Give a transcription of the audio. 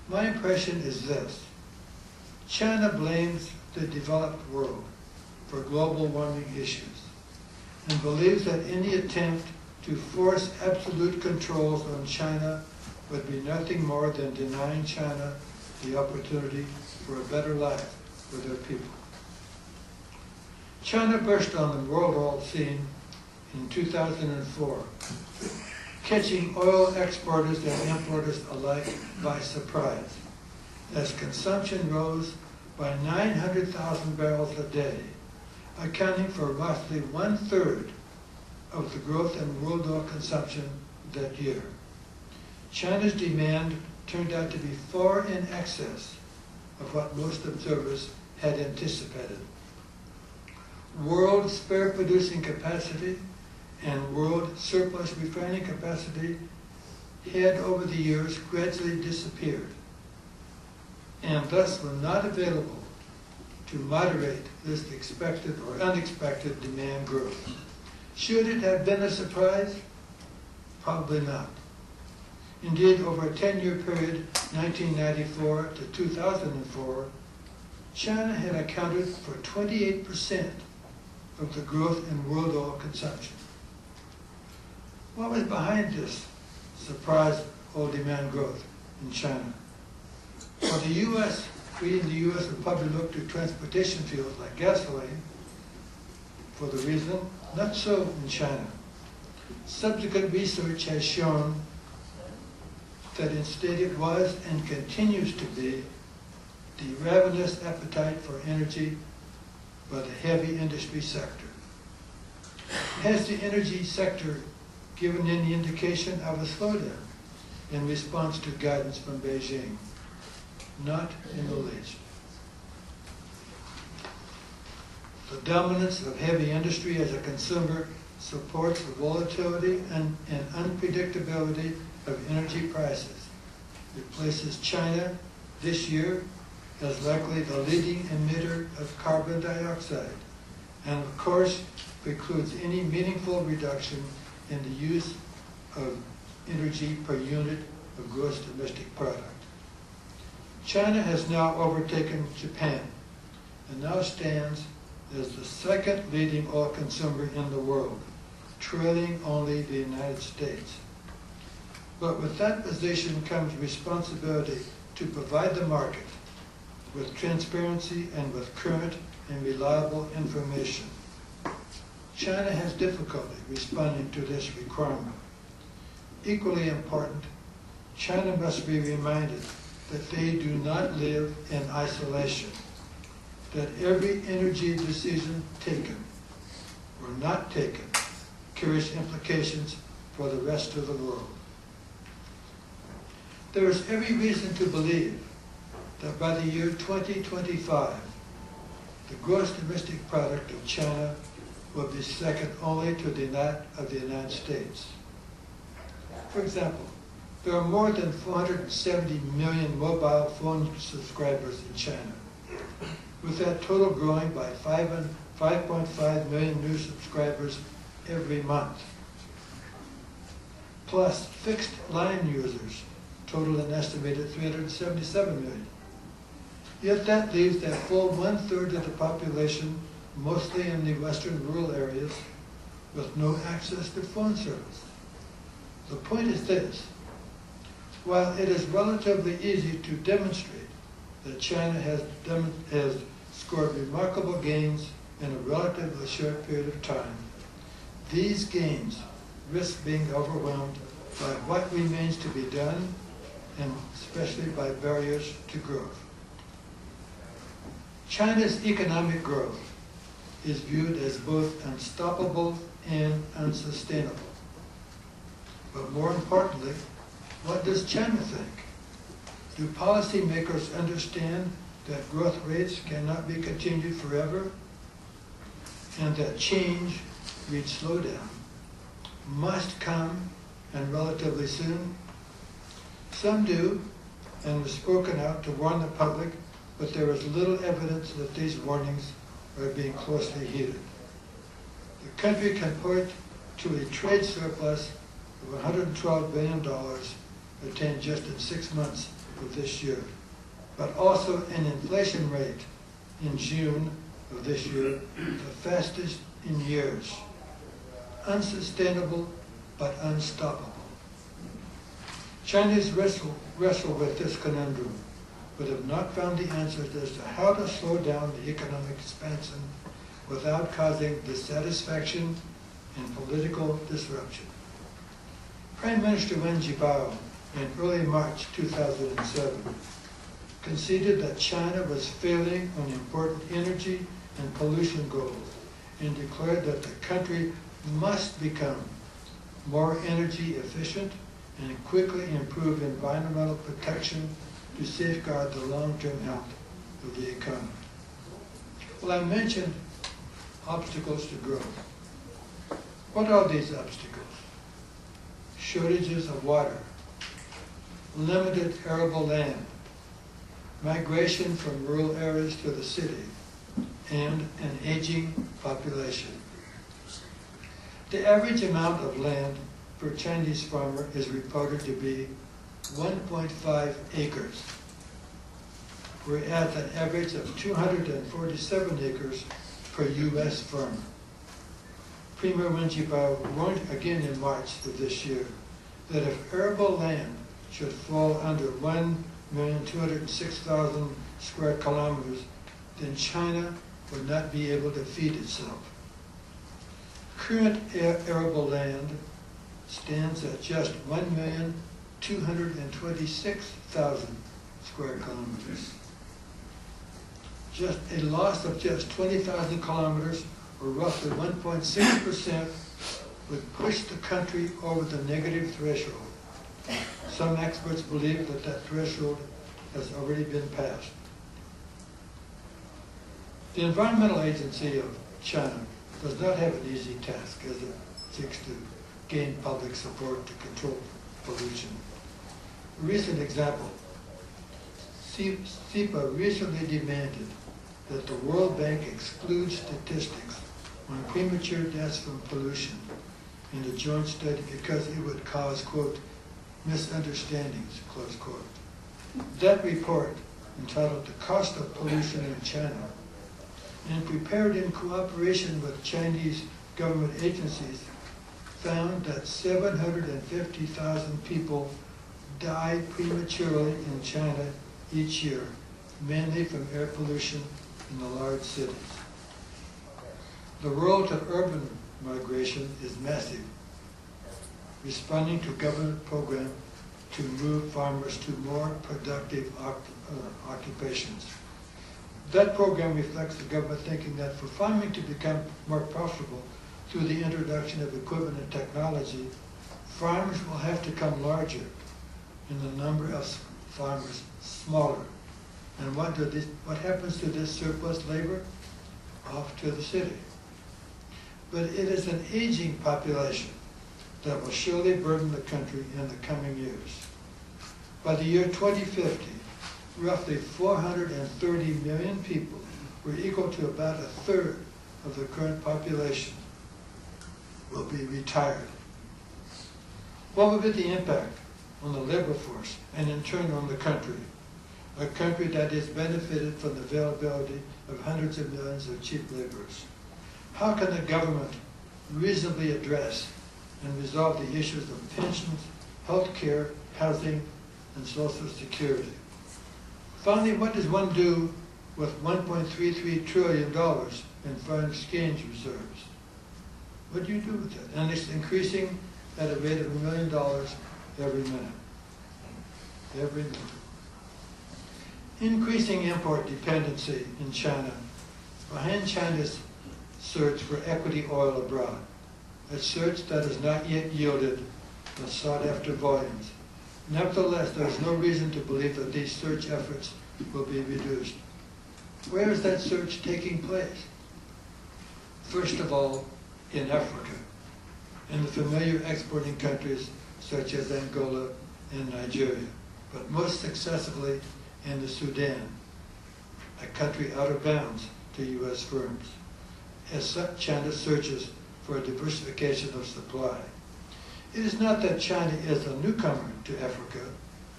My impression is this. China blames the developed world for global warming issues and believes that any attempt to force absolute controls on China would be nothing more than denying China the opportunity for a better life for their people. China burst on the world oil scene in 2004, catching oil exporters and importers alike by surprise, as consumption rose by 900,000 barrels a day, accounting for roughly 1/3 of the growth in world oil consumption that year. China's demand turned out to be far in excess of what most observers had anticipated. World spare producing capacity and world surplus refining capacity had over the years gradually disappeared, and thus were not available to moderate this expected or unexpected demand growth. Should it have been a surprise? Probably not. Indeed, over a 10-year period, 1994 to 2004, China had accounted for 28% of the growth in world oil consumption. What was behind this surprise oil demand growth in China? Well, we in the U.S. would probably look to transportation fuels like gasoline for the reason. Not so in China. Subsequent research has shown that instead it was and continues to be the ravenous appetite for energy by the heavy industry sector. Has the energy sector given any indication of a slowdown in response to guidance from Beijing? Not in the least. The dominance of heavy industry as a consumer supports the volatility and unpredictability of energy prices. It places China this year as likely the leading emitter of carbon dioxide, and of course precludes any meaningful reduction in the use of energy per unit of gross domestic product. China has now overtaken Japan and now stands as the second leading oil consumer in the world, trailing only the United States. But with that position comes responsibility to provide the market with transparency and with current and reliable information. China has difficulty responding to this requirement. Equally important, China must be reminded that they do not live in isolation, that every energy decision taken or not taken carries implications for the rest of the world. There is every reason to believe that by the year 2025, the gross domestic product of China will be second only to that of the United States. For example, there are more than 470 million mobile phone subscribers in China, with that total growing by 5.5 million new subscribers every month, plus fixed line users total an estimated 377 million. Yet that leaves that full 1/3 of the population, mostly in the western rural areas, with no access to phone service. The point is this: while it is relatively easy to demonstrate that China has scored remarkable gains in a relatively short period of time, these gains risk being overwhelmed by what remains to be done, and especially by barriers to growth. China's economic growth is viewed as both unstoppable and unsustainable. But more importantly, what does China think? Do policymakers understand that growth rates cannot be continued forever, and that change, read slowdown, must come, and relatively soon? Some do, and have spoken out to warn the public, but there is little evidence that these warnings are being closely heeded. The country can point to a trade surplus of $112 billion attained just in 6 months of this year, but also an inflation rate in June of this year, the fastest in years. Unsustainable, but unstoppable. Chinese wrestle with this conundrum, but have not found the answers as to how to slow down the economic expansion without causing dissatisfaction and political disruption. Prime Minister Wen Jiabao, in early March 2007, conceded that China was failing on important energy and pollution goals and declared that the country must become more energy efficient and quickly improve environmental protection to safeguard the long-term health of the economy. Well, I mentioned obstacles to growth. What are these obstacles? Shortages of water, limited arable land, migration from rural areas to the city, and an aging population. The average amount of land for a Chinese farmer is reported to be 1.5 acres, whereas an average of 247 acres per U.S. farmer. Premier Wen Jiabao warned again in March of this year that if arable land should fall under 1,206,000 square kilometers, then China would not be able to feed itself. Current arable land stands at just 1,226,000 square kilometers. Just a loss of just 20,000 kilometers, or roughly 1.6%, would push the country over the negative threshold. Some experts believe that that threshold has already been passed. The Environmental Agency of China does not have an easy task as it seeks to gain public support to control pollution. A recent example, CIPA recently demanded that the World Bank exclude statistics on premature deaths from pollution in a joint study because it would cause, quote, misunderstandings, close quote. That report, entitled The Cost of Pollution in China, and prepared in cooperation with Chinese government agencies, found that 750,000 people die prematurely in China each year, mainly from air pollution in the large cities. The road to urban migration is massive, responding to government program to move farmers to more productive occupations. That program reflects the government thinking that for farming to become more profitable through the introduction of equipment and technology, farmers will have to come larger and the number of farmers smaller. And what happens to this surplus labor? Off to the city. But it is an aging population that will surely burden the country in the coming years. By the year 2050, roughly 430 million people, were equal to about a third of the current population, will be retired. What will be the impact on the labor force and in turn on the country? A country that has benefited from the availability of hundreds of millions of cheap laborers. How can the government reasonably address and resolve the issues of pensions, health care, housing, and Social Security? Finally, what does one do with $1.33 trillion in foreign exchange reserves? What do you do with it? And it's increasing at a rate of $1 million every minute. Every minute. Increasing import dependency in China behind China's search for equity oil abroad, a search that has not yet yielded the sought-after volumes. Nevertheless, there is no reason to believe that these search efforts will be reduced. Where is that search taking place? First of all, in Africa, in the familiar exporting countries such as Angola and Nigeria, but most successively in the Sudan, a country out of bounds to U.S. firms. As such, China searches for a diversification of supply. It is not that China is a newcomer to Africa,